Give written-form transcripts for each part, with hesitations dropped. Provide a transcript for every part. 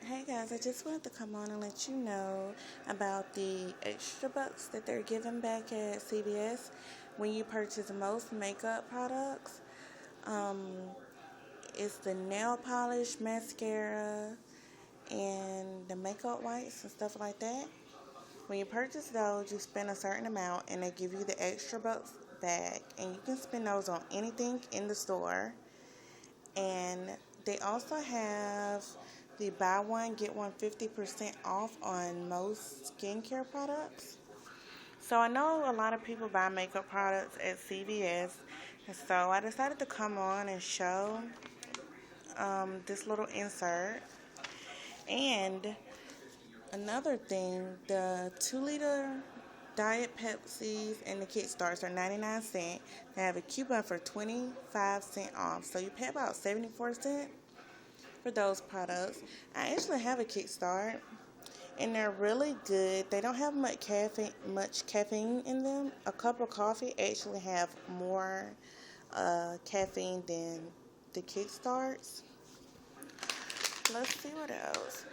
Hey guys, I just wanted to come on and let you know about the extra bucks that they're giving back at CVS when you purchase most makeup products. Um, it's the nail polish, mascara, and the makeup wipes and stuff like that. When you purchase those, you spend a certain amount and they give you the extra bucks back, and you can spend those on anything in the store. And they also have the buy one, get one 50% off on most skincare products. So I know a lot of people buy makeup products at CVS. And so I decided to come on and show this little insert. And another thing, the 2-liter Diet Pepsis and the Kickstarts are 99 cents. They have a coupon for 25% off. So you pay about 74 cents for those products. I actually have a Kickstart, and they're really good. They don't have much caffeine in them. A cup of coffee actually have more caffeine than the Kickstarts. Let's see what else.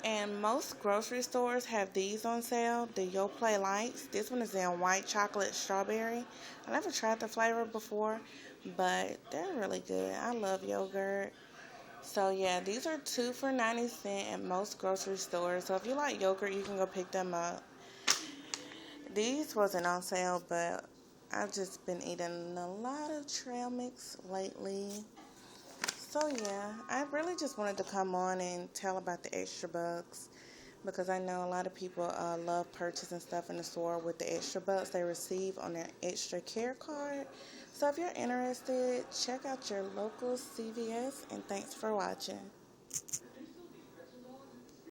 And most grocery stores have these on sale, the Yoplait Lights. This one is in white chocolate strawberry. I never tried the flavor before, but they're really good. I love yogurt. So yeah, these are 2 for 90 cents at most grocery stores. So if you like yogurt, you can go pick them up. These wasn't on sale, but I've just been eating a lot of trail mix lately. So yeah, I really just wanted to come on and tell about the extra bucks because I know a lot of people love purchasing stuff in the store with the extra bucks they receive on their extra care card. So if you're interested, check out your local CVS, and thanks for watching.